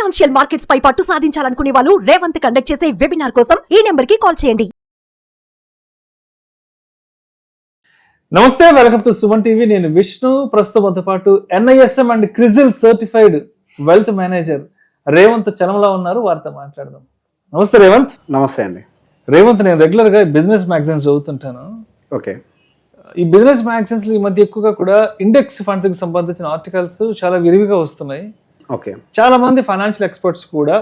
Financial markets పై పట్టు సాధించాలనుకునే వాళ్ళు Revanth conduct చేసే వెబినార్ కోసం ఈ నెంబర్ కి కాల్ చేయండి. నమస్తే, వెల్కమ్ టు సుమన్ టీవీ. నేను విష్ణు. ప్రస్తుతంతో పాటు NISM and CRISIL certified wealth manager Revanth Chalamala ఉన్నారు. వారితో మాట్లాడదాం. నమస్తే రేవంత్. నమస్తే అండి. రేవంత్, నేను రెగ్యులర్ గా బిజినెస్ మ్యాగజైన్స్ చదువుతుంటాను. ఓకే. ఈ బిజినెస్ మ్యాగజైన్స్ ఈ మధ్య ఎక్కువగా కూడా ఇండెక్స్ ఫండ్స్ కి సంబంధించిన ఆర్టికల్స్ చాలా విరివిగా వస్తున్నాయి. ఓకే. చాలా మంది ఫైనాన్షియల్ ఎక్స్పర్ట్స్ కూడా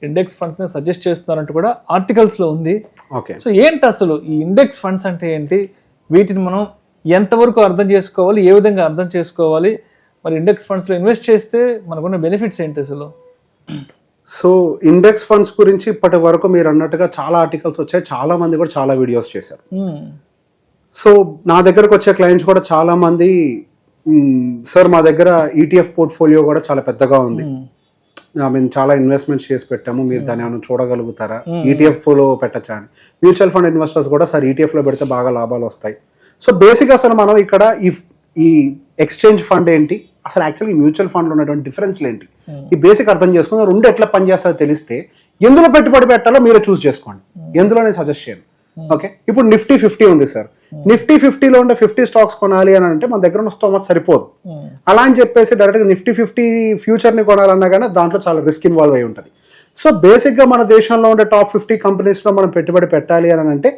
ఇండెక్స్ ఫండ్స్ ని సజెస్ట్ చేస్తున్నారంటూ కూడా ఆర్టికల్స్ లో ఉంది. ఓకే. సో ఏంటి అసలు ఈ ఇండెక్స్ ఫండ్స్ అంటే ఏంటి, వీటిని మనం ఎంతవరకు అర్థం చేసుకోవాలి, ఏ విధంగా అర్థం చేసుకోవాలి, మరి ఇండెక్స్ ఫండ్స్ లో ఇన్వెస్ట్ చేస్తే మనకున్న బెనిఫిట్స్ ఏంటి అసలు? సో ఇండెక్స్ ఫండ్స్ గురించి ఇప్పటి వరకు మీరు అన్నట్టుగా చాలా ఆర్టికల్స్ వచ్చాయి, చాలా మంది కూడా చాలా వీడియోస్ చేశారు. సో నా దగ్గరకు వచ్చే క్లయింట్స్ కూడా చాలా మంది, సార్ మా దగ్గర ETF పోర్ట్ఫోలియో కూడా చాలా పెద్దగా ఉంది, మేము చాలా ఇన్వెస్ట్మెంట్స్ చేసి పెట్టాము, మీరు దాన్ని ఏమైనా చూడగలుగుతారా, ETF లో పెట్టచ్చా అని. మ్యూచువల్ ఫండ్ ఇన్వెస్టర్స్ కూడా సార్ ETF లో పెడితే బాగా లాభాలు వస్తాయి. సో బేసిక్ అసలు మనం ఇక్కడ ఈ ఎక్స్చేంజ్ ఫండ్ ఏంటి, అసలు యాక్చువల్గా మ్యూచువల్ ఫండ్ లో ఉన్నటువంటి డిఫరెన్స్లు ఏంటి, ఈ బేసిక్ అర్థం చేసుకుని రెండు ఎట్లా పనిచేస్తారో తెలిస్తే ఎందులో పెట్టుబడి పెట్టాలో మీరే చూస్ చేసుకోండి. ఎందులో నేను సజెస్ట్ చేయను. ఓకే. ఇప్పుడు Nifty 50 ఉంది సార్. Nifty 50లో ఉండే 50 స్టాక్స్ కొనాలి అని అంటే మన దగ్గర ఉన్న స్తోమత సరిపోదు. అలా అని చెప్పేసి డైరెక్ట్ గా Nifty 50 ఫ్యూచర్ ని కొనాలన్నా కానీ దాంట్లో చాలా రిస్క్ ఇన్వాల్వ్ అయి ఉంటుంది. సో బేసిక్ గా మన దేశంలో ఉండే టాప్ 50 కంపెనీస్ లో మనం పెట్టుబడి పెట్టాలి అని అంటే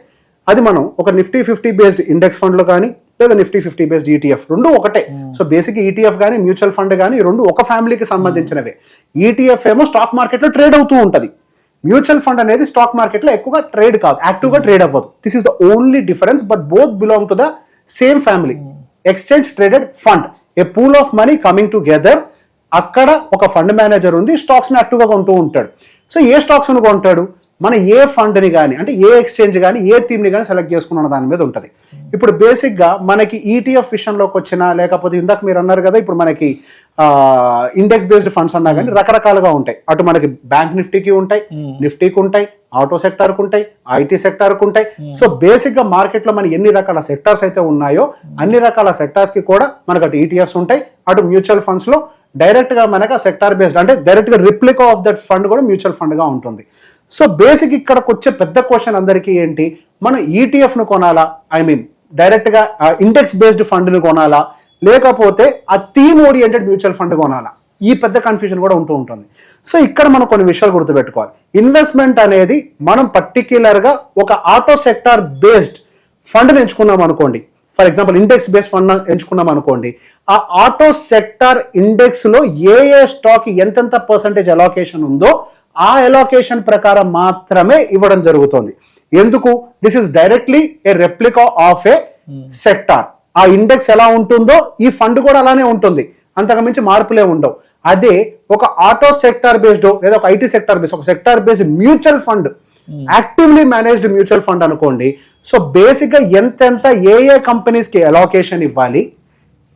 అది మనం ఒక Nifty 50 బేస్డ్ ఇండెక్స్ ఫండ్ లో కానీ లేదా Nifty 50 బేస్డ్ ETF రెండు ఒకటే. సో బేసిక్ ETF కానీ మ్యూచువల్ ఫండ్ కానీ రెండు ఒక ఫ్యామిలీకి సంబంధించినవే. ETF ఏమో స్టాక్ మార్కెట్ లో ట్రేడ్ అవుతూ ఉంటది. మ్యూచువల్ ఫండ్ అనేది స్టాక్ మార్కెట్ లో ఎక్కువగా ట్రేడ్ కాదు, యాక్టివ్ గా ట్రేడ్ అవ్వదు. This is the only difference, but both belong to the same family. Exchange traded fund, A pool of money coming together. అక్కడ ఒక ఫండ్ మేనేజర్ ఉంది, స్టాక్స్ ని యాక్టివ్ గా కొంటూ ఉంటాడు. సో ఏ స్టాక్స్ ని కొంటాడు, మన ఏ ఫండ్ ని కానీ అంటే ఏ ఎక్స్చేంజ్ కానీ ఏ థీమ్ ని కానీ సెలెక్ట్ చేసుకున్న దాని మీద ఉంటుంది. ఇప్పుడు బేసిక్ గా మనకి ETF విషయంలోకి వచ్చినా, లేకపోతే ఇందాక మీరు అన్నారు కదా, ఇప్పుడు మనకి ఇండెక్స్ బేస్డ్ ఫండ్స్ అన్నా కానీ రకరకాలుగా ఉంటాయి. అటు మనకి బ్యాంక్ నిఫ్టీకి ఉంటాయి, నిఫ్టీకి ఉంటాయి, ఆటో సెక్టార్ కు ఉంటాయి, IT సెక్టార్ కు ఉంటాయి. సో బేసిక్ గా మార్కెట్ లో మన ఎన్ని రకాల సెక్టార్స్ అయితే ఉన్నాయో అన్ని రకాల సెక్టార్స్ కి కూడా మనకు అటు ETFs ఉంటాయి, అటు మ్యూచువల్ ఫండ్స్ లో డైరెక్ట్ గా మనకు సెక్టార్ బేస్డ్ అంటే డైరెక్ట్ గా రిప్లికా ఆఫ్ దట్ ఫండ్ కూడా మ్యూచువల్ ఫండ్ గా ఉంటుంది. సో బేసిక్ ఇక్కడికి వచ్చే పెద్ద క్వశ్చన్ అందరికీ ఏంటి, మనం ETF ను కొనాలా, ఐ మీన్ డైరెక్ట్ గా ఇండెక్స్ బేస్డ్ ఫండ్ ను కొనాలా, లేకపోతే ఆ థీమ్ ఓరియంటెడ్ మ్యూచువల్ ఫండ్ కొనాలా, ఈ పెద్ద కన్ఫ్యూజన్ కూడా ఉంటూ ఉంటుంది. సో ఇక్కడ మనం కొన్ని విషయాలు గుర్తుపెట్టుకోవాలి. ఇన్వెస్ట్మెంట్ అనేది మనం పర్టిక్యులర్ గా ఒక ఆటో సెక్టార్ బేస్డ్ ఫండ్ ఎంచుకున్నాం అనుకోండి, for example index based fund ఎంచుకున్నాం అనుకోండి, ఆ ఆటో సెక్టార్ ఇండెక్స్ లో ఏ స్టాక్ ఎంతెంత పర్సెంటేజ్ అలోకేషన్ ఉందో ఆ అలోకేషన్ ప్రకారం మాత్రమే ఇవ్వడం జరుగుతుంది. ఎందుకు? This is directly a replica of a sector. ఆ ఇండెక్స్ ఎలా ఉంటుందో ఈ ఫండ్ కూడా అలానే ఉంటుంది, అంతకు మించి మార్పులే ఉండవు. అదే ఒక ఆటో సెక్టార్ బేస్డ్ లేదా ఒక IT సెక్టార్ బేస్డ్, ఒక sector based mutual fund, actively managed mutual fund అనుకోండి. సో బేసిక్ గా ఎంతెంత ఏ కంపెనీస్ కి అలోకేషన్ ఇవ్వాలి,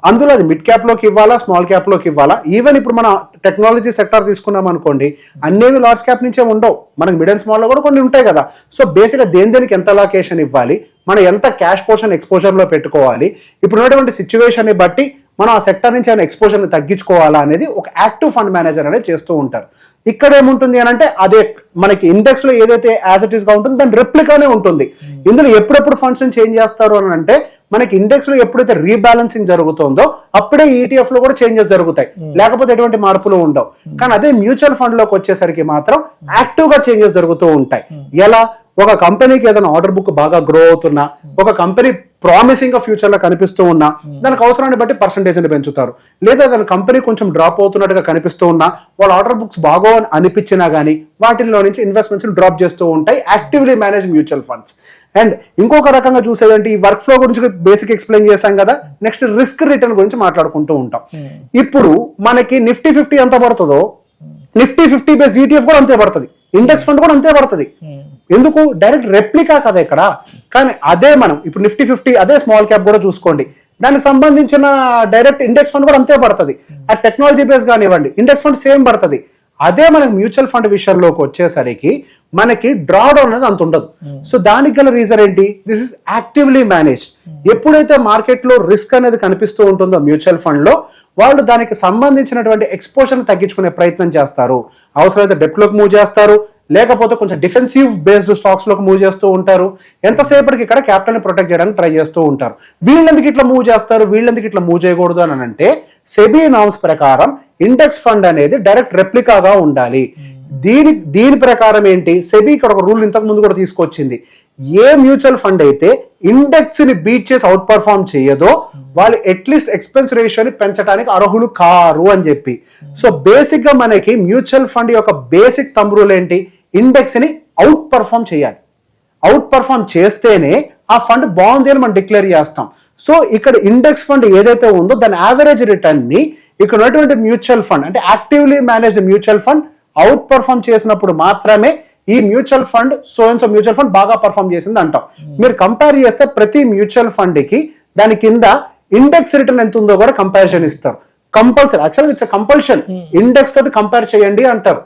అందులో అది మిడ్ క్యాప్ లోకి ఇవ్వాలా, స్మాల్ క్యాప్ లోకి ఇవ్వాలా. ఈవెన్ ఇప్పుడు మన టెక్నాలజీ సెక్టార్ తీసుకున్నాం అనుకోండి, అన్నేవి లార్జ్ క్యాప్ నుంచే ఉండవు, మనకి మిడ్ అండ్ స్మాల్ లో కూడా కొన్ని ఉంటాయి కదా. సో బేసిక్ గా దేనికి ఎంత అలోకేషన్ ఇవ్వాలి, మనం ఎంత క్యాష్ పోర్షన్ ఎక్స్పోజర్ లో పెట్టుకోవాలి, ఇప్పుడు ఉన్నటువంటి సిచ్యువేషన్ ని బట్టి మనం ఆ సెక్టర్ నుంచి ఏమైనా ఎక్స్పోజర్ ని తగ్గించుకోవాలా అనేది ఒక యాక్టివ్ ఫండ్ మేనేజర్ అనేది చేస్తూ ఉంటారు. ఇక్కడ ఏముంటుంది అని అంటే అదే మనకి ఇండెక్స్ లో ఏదైతే యాజ్ ఇట్ ఈస్ గా ఉంటుందో దాని రెప్లికానే ఉంటుంది. ఇందులో ఎప్పుడెప్పుడు ఫండ్స్ ని చేంజ్ చేస్తారు అని అంటే మనకి ఇండెక్స్ లో ఎప్పుడైతే రీబ్యాలెన్సింగ్ జరుగుతుందో అప్పుడే ETF లో కూడా చేంజెస్ జరుగుతాయి, లేకపోతే ఎటువంటి మార్పులు ఉండవు. కానీ అదే మ్యూచువల్ ఫండ్ లోకి వచ్చేసరికి మాత్రం యాక్టివ్ గా చేంజెస్ జరుగుతూ ఉంటాయి. ఎలా? ఒక కంపెనీకి ఏదైనా ఆర్డర్ బుక్ బాగా గ్రో అవుతున్నా, ఒక కంపెనీ ప్రామిసింగ్ గా ఫ్యూచర్ లో కనిపిస్తూ ఉన్నా దానికి అవసరాన్ని బట్టి పర్సంటేజ్ ని పెంచుతారు. లేదా దాని కంపెనీ కొంచెం డ్రాప్ అవుతున్నట్టుగా కనిపిస్తూ ఉన్నా, వాళ్ళ ఆర్డర్ బుక్స్ బాగో అని అనిపించినా గానీ వాటిల్లో నుంచి ఇన్వెస్ట్మెంట్స్ డ్రాప్ చేస్తూ ఉంటాయి actively manage mutual funds. And ఇంకొక రకంగా చూసేదంటే ఈ వర్క్ ఫ్లో గురించి బేసిక్ ఎక్స్ప్లెయిన్ చేశాం కదా, నెక్స్ట్ రిస్క్ రిటర్న్ గురించి మాట్లాడుకుంటూ ఉంటాం. ఇప్పుడు మనకి Nifty 50 ఎంత పడుతుందో Nifty 50 బేస్డ్ ETF కూడా అంతే పడుతుంది, ఇండెక్స్ ఫండ్ కూడా అంతే పడుతుంది. ఎందుకు? డైరెక్ట్ రెప్లికా కదా ఇక్కడ. కానీ అదే మనం ఇప్పుడు Nifty 50 అదే స్మాల్ క్యాప్ కూడా చూసుకోండి, దానికి సంబంధించిన డైరెక్ట్ ఇండెక్స్ ఫండ్ కూడా అంతే పడుతుంది. ఆ టెక్నాలజీ బేస్ కానివ్వండి, ఇండెక్స్ ఫండ్ సేమ్ పడుతుంది. అదే మనకి మ్యూచువల్ ఫండ్ విషయంలోకి వచ్చేసరికి మనకి డ్రా డౌన్ అనేది అంత ఉండదు. సో దానికి గల రీజన్ ఏంటి? This is actively managed. ఎప్పుడైతే మార్కెట్ లో రిస్క్ అనేది కనిపిస్తూ ఉంటుందో మ్యూచువల్ ఫండ్ లో వాళ్ళు దానికి సంబంధించినటువంటి ఎక్స్పోజర్ని తగ్గించుకునే ప్రయత్నం చేస్తారు. అవసరమైతే డెప్ట్లోకి మూవ్ చేస్తారు, లేకపోతే కొంచెం డిఫెన్సివ్ బేస్డ్ స్టాక్స్ లోకి మూవ్ చేస్తూ ఉంటారు. ఎంతసేపటికి ఇక్కడ క్యాపిటల్ ని ప్రొటెక్ట్ చేయడానికి ట్రై చేస్తూ ఉంటారు. వీళ్ళెందుకు ఇట్లా మూవ్ చేస్తారు, వీళ్ళెందుకు ఇట్లా మూవ్ చేయకూడదు అని అంటే సెబీ నామ్స్ ప్రకారం ఇండెక్స్ ఫండ్ అనేది డైరెక్ట్ రెప్లికాగా ఉండాలి. దీని ప్రకారం ఏంటి, సెబీ ఇక్కడ ఒక రూల్ ఇంతకు ముందు కూడా తీసుకొచ్చింది. ఏ మ్యూచువల్ ఫండ్ అయితే ఇండెక్స్ ని బీట్ చేసి అవుట్ పర్ఫార్మ్ చేయదో వాళ్ళు అట్లీస్ట్ ఎక్స్పెన్స్ రేషియోని పెంచడానికి అర్హులు కారు అని చెప్పి. సో బేసిక్ గా మనకి మ్యూచువల్ ఫండ్ యొక్క బేసిక్ థంబ్ రూల్ ఏంటి, ఇండెక్స్ ని అవుట్ పర్ఫార్మ్ చేయాలి. అవుట్ పర్ఫార్మ్ చేస్తేనే ఆ ఫండ్ బాగుంది అని మనం డిక్లేర్ చేస్తాం. సో ఇక్కడ ఇండెక్స్ ఫండ్ ఏదైతే ఉందో దాని యావరేజ్ రిటర్న్ ని ఇక్కడ ఉన్నటువంటి మ్యూచువల్ ఫండ్ అంటే actively managed mutual fund out perform చేసినప్పుడు మాత్రమే ఈ mutual fund so mutual fund బాగా పర్ఫార్మ్ చేసింది అంటాం. మీరు కంపేర్ చేస్తే ప్రతి మ్యూచువల్ ఫండ్ కి దాని కింద ఇండెక్స్ రిటర్న్ ఎంత ఉందో కూడా కంపారిజన్ ఇస్తారు. కంపల్సరీ, యాక్చువల్గా ఇట్స్ కంపల్షన్. ఇండెక్స్ తోటి కంపేర్ చేయండి అంటారు.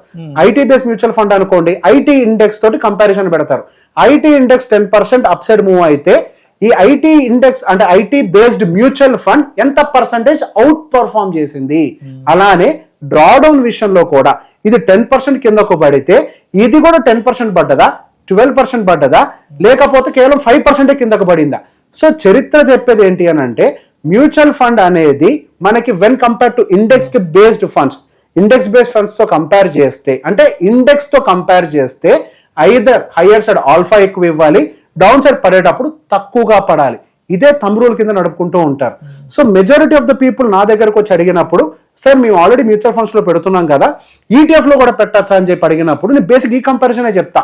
ఐటీ బేస్డ్ మ్యూచువల్ ఫండ్ అనుకోండి, ఐటీ ఇండెక్స్ తోటి కంపారిజన్ పెడతారు. IT index 10% up side move అయితే ఈ ఐటీ ఇండెక్స్ అంటే ఐటీ బేస్డ్ మ్యూచువల్ ఫండ్ ఎంత పర్సెంటేజ్ అవుట్ పర్ఫార్మ్ చేసింది. అలానే డ్రాడౌన్ విషయంలో కూడా ఇది 10% కిందకు పడితే ఇది కూడా 10% పడ్డదా, 12% పడ్డదా, లేకపోతే కేవలం 5% కిందకు పడిందా. సో చరిత్ర చెప్పేది ఏంటి అని అంటే మ్యూచువల్ ఫండ్ అనేది మనకి when compare to index based funds, index based funds తో కంపేర్ చేస్తే అంటే ఇండెక్స్ తో కంపేర్ చేస్తే ఐదర్ హయ్యర్ సైడ్ ఆల్ఫా ఎక్కువ ఇవ్వాలి, డౌన్ సైడ్ పడేటప్పుడు తక్కువగా పడాలి. ఇదే థంబ్ రూల్ కింద నడుపుకుంటూ ఉంటారు. So majority of the people నా దగ్గరకు వచ్చి అడిగినప్పుడు, సార్ మేము ఆల్రెడీ మ్యూచువల్ ఫండ్స్ లో పెడుతున్నాం కదా, ఈటీఎఫ్ లో కూడా పెట్టచ్చా అని చెప్పి అడిగినప్పుడు నేను బేసిక్ ఈ కంపారిజన్ చెప్తా.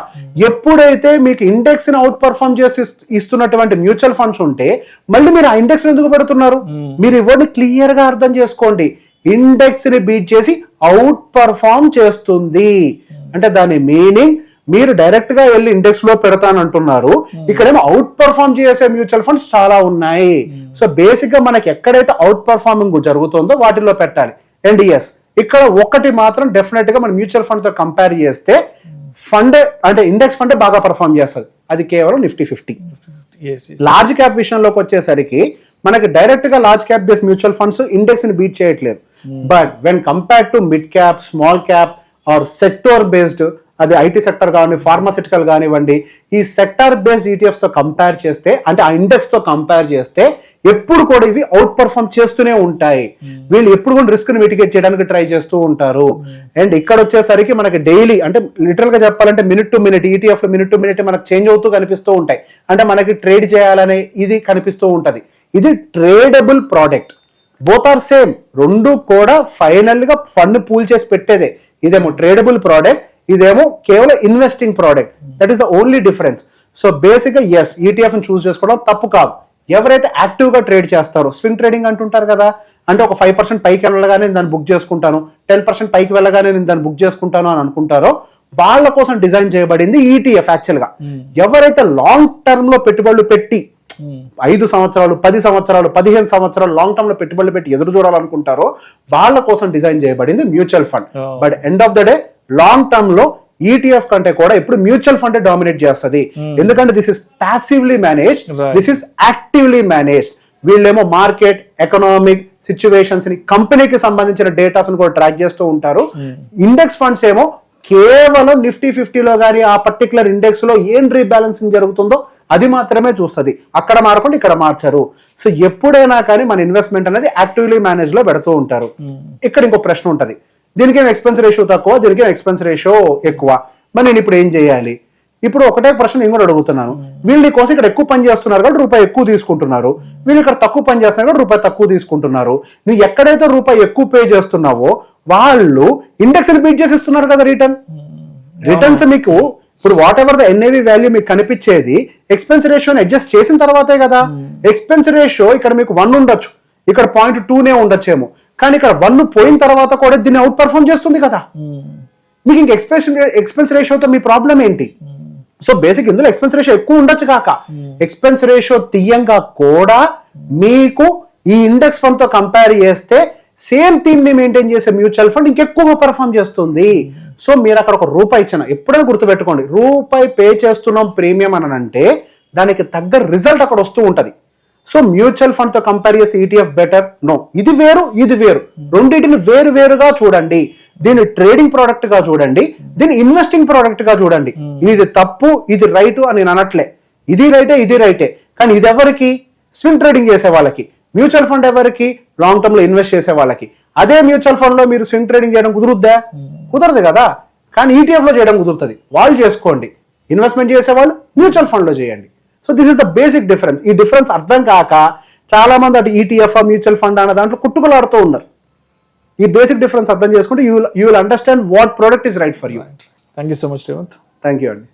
ఎప్పుడైతే మీకు ఇండెక్స్ ని అవుట్ పర్ఫార్మ్ చేసి ఇస్తున్నటువంటి మ్యూచువల్ ఫండ్స్ ఉంటే మళ్ళీ మీరు ఆ ఇండెక్స్ ఎందుకు పెడుతున్నారు, మీరు ఇవ్వండి క్లియర్ గా అర్థం చేసుకోండి. ఇండెక్స్ ని బీట్ చేసి అవుట్ పర్ఫార్మ్ చేస్తుంది అంటే దాని మీనింగ్ మీరు డైరెక్ట్ గా వెళ్ళి ఇండెక్స్ లో పెడతానంటున్నారు, ఇక్కడేమో అవుట్ పర్ఫార్మ్ చేసే మ్యూచువల్ ఫండ్స్ చాలా ఉన్నాయి. సో బేసిక్ గా మనకి ఎక్కడైతే అవుట్ పర్ఫార్మింగ్ జరుగుతుందో వాటిలో పెట్టాలి. అండ్ ఎస్ ఇక్కడ ఒకటి మాత్రం డెఫినెట్ గా మన మ్యూచువల్ ఫండ్ తో కంపేర్ చేస్తే ఫండ్ అంటే ఇండెక్స్ ఫండ్ బాగా పర్ఫార్మ్ చేస్తుంది, అది కేవలం నిఫ్టీ 50. లార్జ్ క్యాప్ విషయంలోకి వచ్చేసరికి మనకి డైరెక్ట్ గా large cap base mutual funds index ని బీట్ చేయట్లేదు. But when compare to mid cap, small cap or sector based, అది ఐటీ సెక్టర్ కానివ్వండి, ఫార్మాసిటికల్ కానివ్వండి, ఈ సెక్టర్ బేస్డ్ ఈటీఎఫ్స్ తో కంపేర్ చేస్తే అంటే ఆ ఇండెక్స్ తో కంపేర్ చేస్తే ఎప్పుడు కూడా ఇవి అవుట్ పర్ఫార్మ్ చేస్తూనే ఉంటాయి. వీళ్ళు ఎప్పుడు కూడా రిస్క్ ని మిటిగేట్ చేయడానికి ట్రై చేస్తూ ఉంటారు. అండ్ ఇక్కడ వచ్చేసరికి మనకి డైలీ అంటే లిటరల్ గా చెప్పాలంటే minute to minute ETF minute to minute మనకు చేంజ్ అవుతూ కనిపిస్తూ ఉంటాయి. అంటే మనకి ట్రేడ్ చేయాలనే ఇది కనిపిస్తూ ఉంటది. ఇది tradable product, both are same. రెండు కూడా ఫైనల్ గా ఫండ్ పూల్ చేసి పెట్టేదే. ఇదేమో ట్రేడబుల్ ప్రోడక్ట్, ఇదేమో కేవలం investing product. That is the only difference. So basic గా ఎస్ ఈటీఎఫ్ ని చూస్ చేసుకోవడం తప్పు కాదు. ఎవరైతే యాక్టివ్ గా ట్రేడ్ చేస్తారో, స్వింగ్ ట్రేడింగ్ అంటుంటారు కదా, అంటే ఒక 5% పైకి వెళ్ళగానే నేను దాన్ని బుక్ చేసుకుంటాను, 10% పైకి వెళ్ళగానే నేను దాన్ని బుక్ చేసుకుంటాను అని అనుకుంటారో వాళ్ళ కోసం డిజైన్ చేయబడింది ఈటీఎఫ్. యాక్చువల్ గా ఎవరైతే లాంగ్ టర్మ్ లో పెట్టుబడులు పెట్టి 5 సంవత్సరాలు, 10 సంవత్సరాలు, 15 సంవత్సరాలు లాంగ్ టర్మ్ లో పెట్టుబడులు పెట్టి ఎదురు చూడాలనుకుంటారో వాళ్ళ కోసం డిజైన్ చేయబడింది mutual fund. But end of the day long term లో ఈటీఎఫ్ కంటే కూడా ఇప్పుడు మ్యూచువల్ ఫండ్ డామినేట్ చేస్తుంది. ఎందుకంటే this is passively managed, this is actively managed. వీళ్ళేమో మార్కెట్, ఎకనామిక్ సిచ్యువేషన్స్ ని, కంపెనీకి సంబంధించిన డేటాస్ కూడా ట్రాక్ చేస్తూ ఉంటారు. ఇండెక్స్ ఫండ్స్ ఏమో కేవలం నిఫ్టీ 50లో కానీ ఆ పర్టికులర్ ఇండెక్స్ లో ఏం రీబ్యాలెన్సింగ్ జరుగుతుందో అది మాత్రమే చూస్తుంది. అక్కడ మారకుండా ఇక్కడ మార్చారు. సో ఎప్పుడైనా కానీ మన ఇన్వెస్ట్మెంట్ అనేది యాక్టివ్లీ మేనేజ్ లో పెడుతూ ఉంటారు. ఇక్కడ ఇంకో ప్రశ్న ఉంటది, దీనికేం ఎక్స్పెన్స్ రేషియో తక్కువ, దీనికేం ఎక్స్పెన్స్ రేషియో ఎక్కువ, మరి నేను ఇప్పుడు ఏం చేయాలి? ఇప్పుడు ఒకటే ప్రశ్న నేను కూడా అడుగుతున్నాను. వీళ్ళు కోసం ఇక్కడ ఎక్కువ పని చేస్తున్నారు కాబట్టి రూపాయి ఎక్కువ తీసుకుంటున్నారు, వీళ్ళు ఇక్కడ తక్కువ పని చేస్తున్నారు కాబట్టి రూపాయి తక్కువ తీసుకుంటున్నారు. నువ్వు ఎక్కడైతే రూపాయి ఎక్కువ పే చేస్తున్నావో వాళ్ళు ఇండెక్స్ ని బీట్ చేసి ఇస్తున్నారు కదా రిటర్న్స్ మీకు. ఇప్పుడు what ever the NAV value మీకు కనిపించేది ఎక్స్పెన్స్ రేషియోని అడ్జస్ట్ చేసిన తర్వాతే కదా. ఎక్స్పెన్స్ రేషియో ఇక్కడ మీకు 1 ఉండొచ్చు, ఇక్కడ 0.2 ఉండొచ్చేమో, కానీ ఇక్కడ 1 పోయిన తర్వాత కూడా దీన్ని అవుట్ పర్ఫార్మ్ చేస్తుంది కదా. మీకు ఇంక ఎక్స్పెన్స్ రేషియోతో మీ ప్రాబ్లం ఏంటి? సో బేసిక్ ఇందులో ఎక్స్పెన్స్ రేషియో ఎక్కువ ఉండొచ్చు కాక ఎక్స్పెన్స్ రేషియో తీయంగా కూడా మీకు ఈ ఇండెక్స్ ఫండ్ తో కంపేర్ చేస్తే సేమ్ థీమ్ ని మెయింటైన్ చేసే మ్యూచువల్ ఫండ్ ఇంకెక్కువగా పర్ఫార్మ్ చేస్తుంది. సో మీరు అక్కడ ఒక రూపాయి ఇచ్చిన, ఎప్పుడైనా గుర్తుపెట్టుకోండి, రూపాయి పే చేస్తున్నాం ప్రీమియం అని అంటే దానికి తగ్గ రిజల్ట్ అక్కడ వస్తూ ఉంటది. సో మ్యూచువల్ ఫండ్ తో కంపేర్ చేస్తే ఈటీఎఫ్ బెటర్? నో. ఇది వేరు, ఇది వేరు. రెండింటిని వేరు వేరుగా చూడండి. దీన్ని ట్రేడింగ్ ప్రోడక్ట్ గా చూడండి, దీన్ని ఇన్వెస్టింగ్ ప్రోడక్ట్ గా చూడండి. ఇది తప్పు, ఇది రైట్ అని నేను అనట్లే. ఇది రైటే, ఇది రైటే. కానీ ఇది ఎవరికి? స్వింగ్ ట్రేడింగ్ చేసే వాళ్ళకి. మ్యూచువల్ ఫండ్ ఎవరికి? లాంగ్ టర్మ్ లో ఇన్వెస్ట్ చేసే వాళ్ళకి. అదే మ్యూచువల్ ఫండ్ లో మీరు స్వింగ్ ట్రేడింగ్ చేయడం కుదురుద్దా? కుదరదు కదా. కానీ ఈటీఎఫ్ లో చేయడం కుదురుతుంది. వాళ్ళు చేసుకోండి. ఇన్వెస్ట్మెంట్ చేసే వాళ్ళు మ్యూచువల్ ఫండ్ లో చేయండి. So this is the basic difference. ఈ డిఫరెన్స్ అర్థం కాక చాలా మంది అటు ఈటీఎఫ్ మ్యూచువల్ ఫండ్ అనే దాంట్లో కుట్టుకులాడుతూ ఉన్నారు. ఈ బేసిక్ డిఫరెన్స్ అర్థం చేసుకుంటే you will understand what product is right for you. Thank you so much Revanth. Thank you అండి.